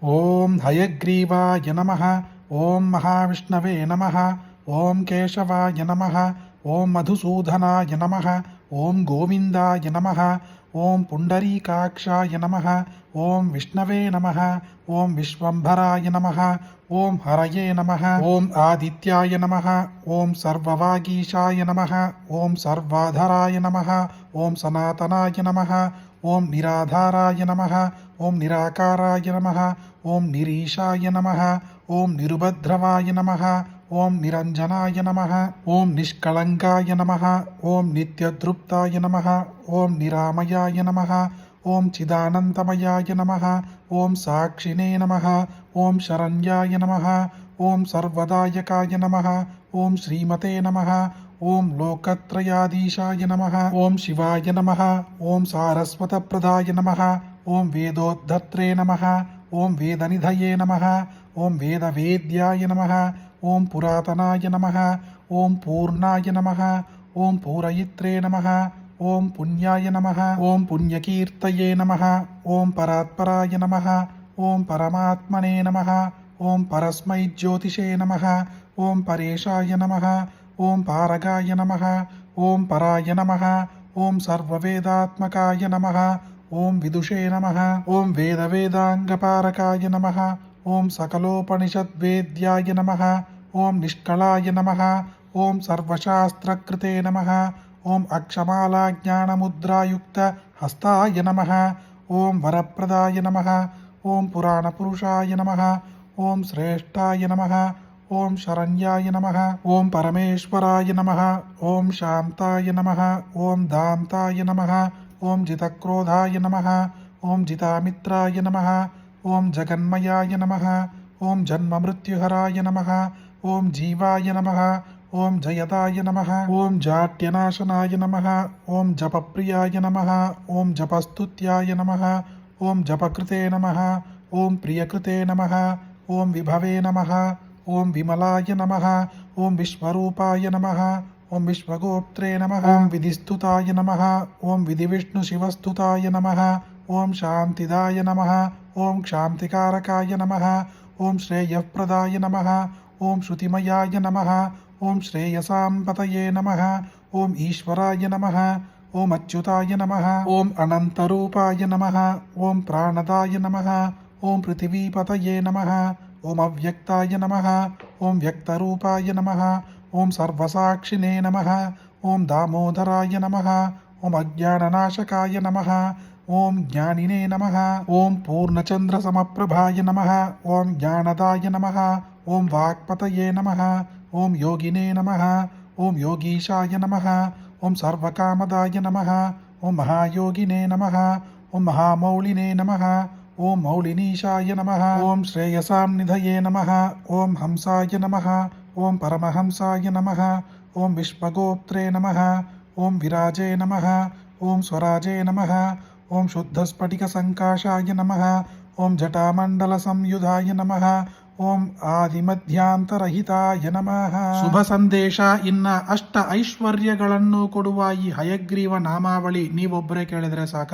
ओम हयग्रीवाय नमः। ओम महाविष्णवे नमः। ओम केशवाय नमः। ओम मधुसूदनाय नमः। ओम गोविंदाय नमः। ओम पुंडरीकाक्षाय नमः। ओम विष्णवे नमः। ओम विश्वंभराय नमः। ओम हरये नमः। ओम आदित्याय नमः। ओम सर्ववागीशाय नमः। ओम सर्वाधराय नमः। ओम सनातनाय नमः। ओम निराधाराय नमः। ओम निराकाराय नमः। ओम निरीशाय नमः। ओम निरुपद्रवाय नमः। ओम निरंजनाय नमः। ओम निष्कलंकाय नमः। ओम नित्यतृप्ताय नमः। ओम निरामयाय नमः। ओम चिदानंदमयाय नमः। ओम साक्षिणे नमः। ओम शरण्याय नमः। ओम सर्वदायकाय नमः। ओम श्रीमते नमः। ओम लोकत्रयाधीशाय नमः। ओम शिवाय नमः। ओम सारस्वतप्रदाय नमः। ओम वेदोद्धत्रे नमः। ओम वेदनिधये नमः। ओम वेदवेद्याय नमः। ओम पुरातनाय नमः। ओम पूर्णाय नमः। ओम पूरयित्रे नमः। ओम पुण्याय नमः। ओम पुण्यकीर्तये नमः। ओम परात्पराय नमः। ओम परमात्मने नमः। ओम परस्मै ज्योतिषे नमः। ओम परेशाय नमः। ओम पारगाय नमः। ओम पराय नमः। ओम सर्ववेदात्मकाय नमः। ओम विदुषे नमः। ओम वेदवेदांगपारकाय नमः। ओम सकलोपनिषद्वेद्याय नमः। ओम निष्कलाय नमः। ओम सर्वशास्त्रकृते नमः। ओम अक्षमालाज्ञानमुद्रायुक्त हस्ताय नमः। ओम वरप्रदाय नमः। ओम पुराणपुरुषाय नमः। ओम श्रेष्ठाय नमः। ओम शरण्याय नमः। ओम परमेश्वराय नमः। ओम शांताय नमः। ओम दान्ताय नमः। ओम जितक्रोधाय नमः। ओम जितामित्राय नमः। ओम जगन्मयाय नमः। ओम जन्ममृत्युहराय नमः। ओम जीवाय नमः। ओम जयताय नमः। ओम जाट्यनाशनाय नमः। ओम जपप्रियाय नमः। ओम जपस्तुत्याय नमः। ओम जपकृते नमः। ओम प्रियकृते नमः। ओम विभवे नमः। ओम विमलाय नमः। ओम विश्वरूपाय नमः। ओम विश्वगोप्त्रे नमः। ओम विधिस्तुताय नमः। ओम विधिविष्णुशिवस्तुताय नमः। ओम शांतिदाय नमः। ओम क्षान्तिकारकाय नमः। ओम श्रेयःप्रदाय नमः। ओम श्रुतिमयाय नमः। ओम श्रेयसाम्पतये नमः। ओम ईश्वराय नमः। ओम अच्युताय नमः। ओम अनंतरूपाय नमः। ओम प्राणदाय नमः। ओम पृथिवीपतये नमः। ओम अव्यक्ताय नमः। ओम व्यक्तरूपाय नमः। ओम सर्वसाक्षिणे नमः। ओम दामोदराय नमः। ओम अज्ञाननाशकाय नमः। ओम ज्ञानिने नमः। ओम पूर्णचंद्रसमप्रभाय नमः। ओम ज्ञानदाय नमः। ओम वाक्पतये नमः। ओम योगिने नमः। ओम योगीशाय नमः। ओम सर्वकामदाय नमः। ओम महायोगिने नमः। ओम महामौलिने नमः। ओम मौलिनीशाय नमः। ओम श्रेयसां निधये नमः। ओम हंसाय नमः। ओम परमहंसाय नमः। ओम विश्वगोप्त्रे नमः। ओम विराजे नमः। ओम स्वराजे नमः। ओम शुद्धस्फटिकसङ्काशाय नमः। ओम जटामण्डलसंयुधाय नमः। ಓಂ ಆದಿಮಧ್ಯಾಂತರಹಿತಾಯ ನಮಃ. ಶುಭ ಸಂದೇಶ. ಇನ್ನ ಅಷ್ಟ ಐಶ್ವರ್ಯಗಳನ್ನು ಕೊಡುವ ಈ ಹಯಗ್ರೀವ ನಾಮಾವಳಿ ನೀವೊಬ್ಬರೇ ಕೇಳಿದರೆ ಸಾಕ.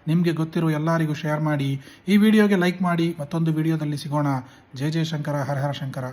ನಿಮಗೆ ಗೊತ್ತಿರೋ ಎಲ್ಲರಿಗೂ ಶೇರ್ ಮಾಡಿ. ಈ ವಿಡಿಯೋಗೆ ಲೈಕ್ ಮಾಡಿ. ಮತ್ತೊಂದು ವಿಡಿಯೋದಲ್ಲಿ ಸಿಗೋಣ. ಜಯ ಜಯ ಶಂಕರ, ಹರ ಹರ ಶಂಕರ.